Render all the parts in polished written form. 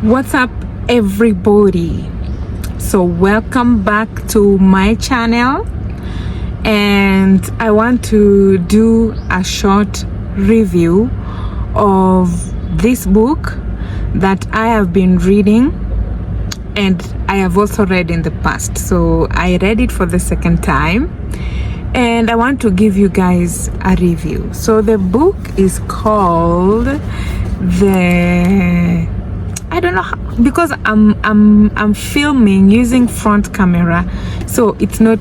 What's up, everybody? So welcome back to my channel, and I want to do a short review of this book that I have been reading, and I have also read in the past. So I read it for the second time, and I want to give you guys a review. So the book is called I don't know how, because I'm filming using front camera, so it's not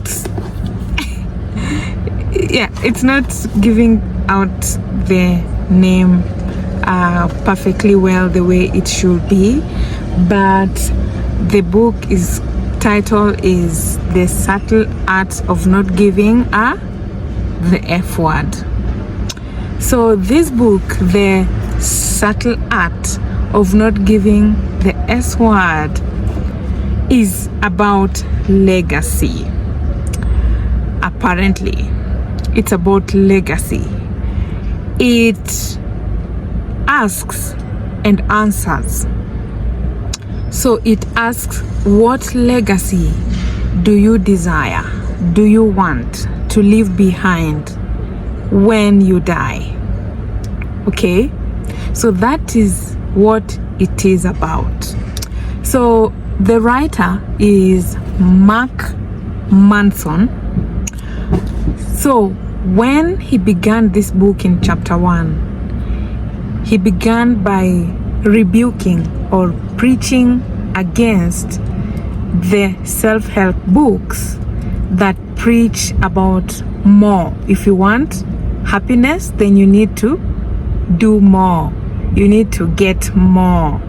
yeah, it's not giving out the name perfectly well the way it should be, but the book is title is The Subtle Art of Not Giving the F Word. So this book, The Subtle Art of Not Giving the S Word, is about legacy. Apparently it's about legacy. It asks and answers. So it asks, what legacy do you desire, do you want to leave behind when you die? Okay, so that is what it is about. So the writer is Mark Manson. So when he began this book in chapter 1, he began by rebuking or preaching against the self-help books that preach about more. If you want happiness, then you need to do more. You need to get more.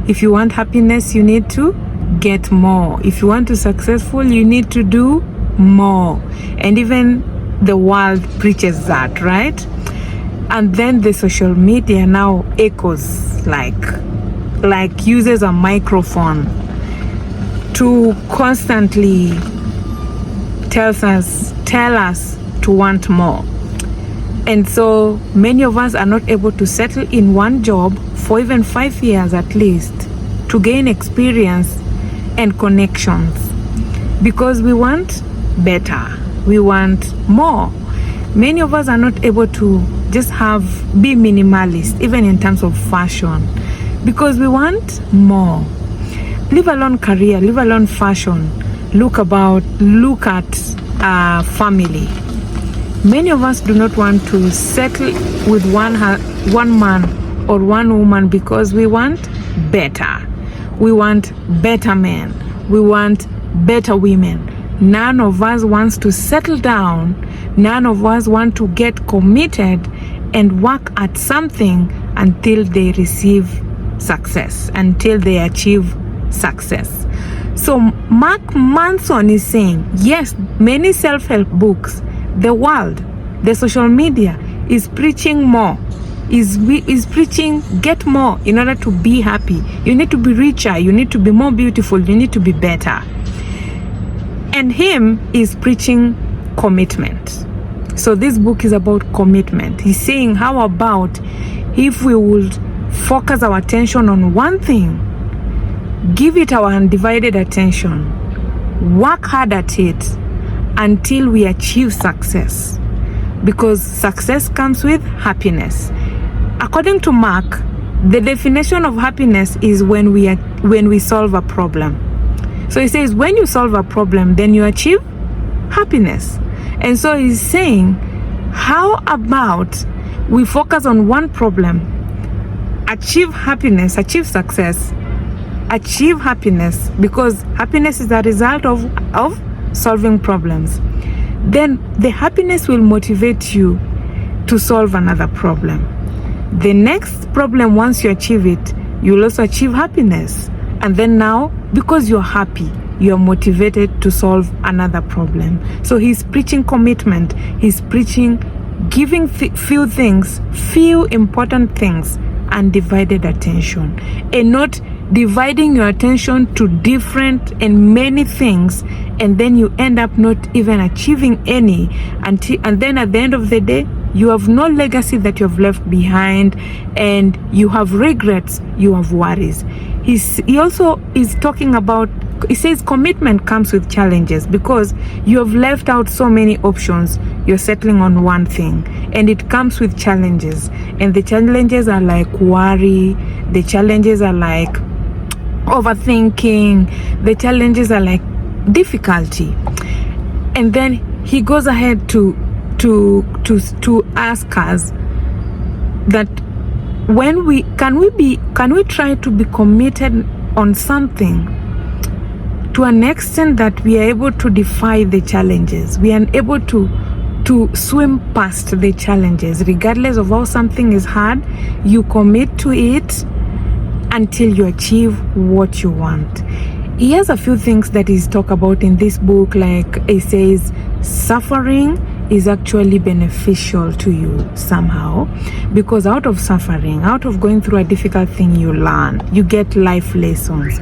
If you want happiness, you need to get more. If you want to be successful, you need to do more. And even the world preaches that, right? And then the social media now echoes, like uses a microphone to constantly tell us to want more. And so many of us are not able to settle in one job for even 5 years at least to gain experience and connections, because we want better, we want more. Many of us are not able to just be minimalist, even in terms of fashion, because we want more. Leave alone career, leave alone fashion, look at family. Many of us do not want to settle with one man or one woman because we want better. We want better men. We want better women. None of us wants to settle down. None of us want to get committed and work at something until they receive success, until they achieve success. So Mark Manson is saying, yes, many self-help books, the world, the social media is preaching more, is preaching get more in order to be happy. You need to be richer, you need to be more beautiful, you need to be better. And him is preaching commitment. So this book is about commitment. He's saying, how about if we would focus our attention on one thing, give it our undivided attention, work hard at it until we achieve success, because success comes with happiness. According to Mark, the definition of happiness is when we solve a problem. So he says, when you solve a problem, then you achieve happiness. And so he's saying, how about we focus on one problem, achieve happiness, achieve success, achieve happiness, because happiness is a result of solving problems. Then the happiness will motivate you to solve another problem. The next problem, once you achieve it, you'll also achieve happiness. And then now, because you're happy, you're motivated to solve another problem. So he's preaching commitment. He's preaching giving few important things, undivided attention, and not dividing your attention to different and many things, and then you end up not even achieving any, and then at the end of the day you have no legacy that you have left behind, and you have regrets, you have worries. He also is talking about, he says commitment comes with challenges, because you have left out so many options. You're settling on one thing, and it comes with challenges. And the challenges are like worry, the challenges are like overthinking, the challenges are like difficulty. And then he goes ahead to ask us that when we try to be committed on something to an extent that we are able to defy the challenges, we are able to swim past the challenges, regardless of how something is hard. You commit to it until you achieve what you want. He has a few things that he's talked about in this book, like he says suffering is actually beneficial to you somehow, because out of suffering, out of going through a difficult thing, you learn, you get life lessons.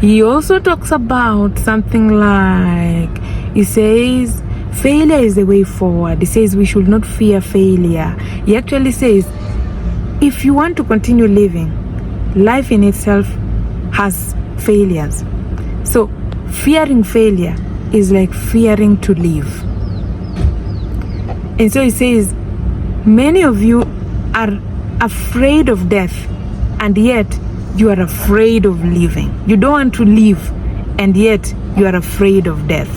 He also talks about something like, he says failure is the way forward. He says we should not fear failure. He actually says if you want to continue living, life in itself has failures. So fearing failure is like fearing to live. And so he says, many of you are afraid of death, and yet you are afraid of living. You don't want to live, and yet you are afraid of death.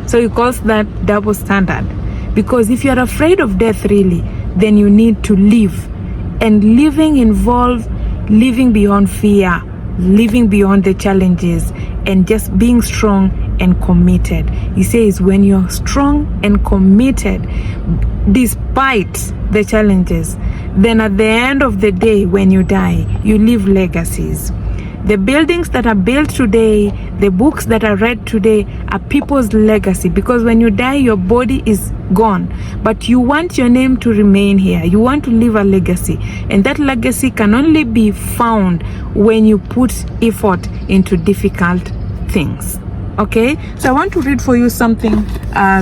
So he calls that double standard. Because if you are afraid of death really, then you need to live. And living involves living beyond fear, living beyond the challenges, and just being strong and committed. He says when you're strong and committed despite the challenges, then at the end of the day, when you die, you leave legacies. The buildings that are built today, the books that are read today are people's legacy, because when you die, your body is gone, but you want your name to remain here. You want to leave a legacy, and that legacy can only be found when you put effort into difficult things. Okay, so I want to read for you something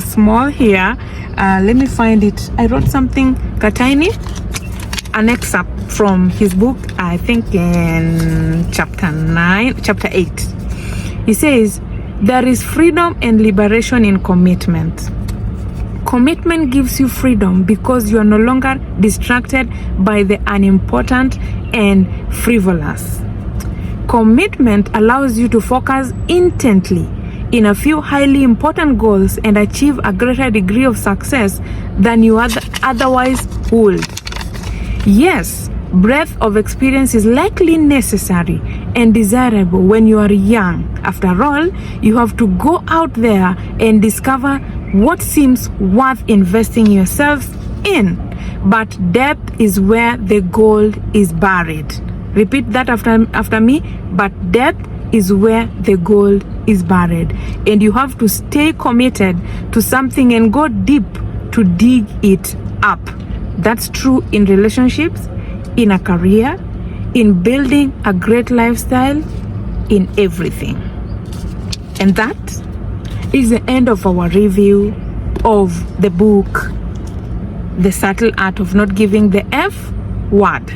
small here. Let me find it. I wrote something tiny, an excerpt from his book, I think in chapter 8. He says, there is freedom and liberation in commitment. Commitment gives you freedom because you are no longer distracted by the unimportant and frivolous. Commitment allows you to focus intently in a few highly important goals and achieve a greater degree of success than you otherwise would. Yes, breadth of experience is likely necessary and desirable when you are young. After all, you have to go out there and discover what seems worth investing yourself in. But depth is where the gold is buried. Repeat that after me. But depth is where the gold is buried. And you have to stay committed to something and go deep to dig it up. That's true in relationships, in a career, in building a great lifestyle, in everything. And that is the end of our review of the book, The Subtle Art of Not Giving the F Word.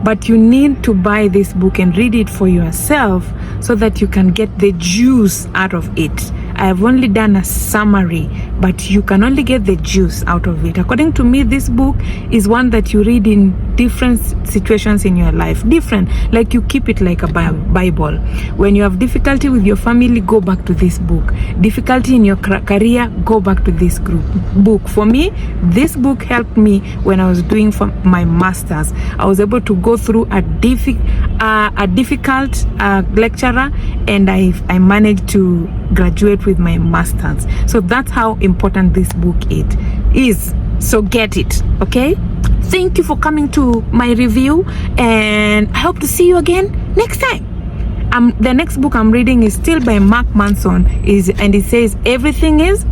But you need to buy this book and read it for yourself so that you can get the juice out of it. I have only done a summary, but you can only get the juice out of it. According to me, this book is one that you read in different situations in your life. Different, like you keep it like a Bible. When you have difficulty with your family, go back to this book. Difficulty in your career, go back to this book. For me, this book helped me when I was doing my master's. I was able to go through a difficult lecturer, and I managed to graduate with my master's. So that's how important this book is. So get it, okay? Thank you for coming to my review, and I hope to see you again next time. The next book I'm reading is still by Mark Manson, and it says everything is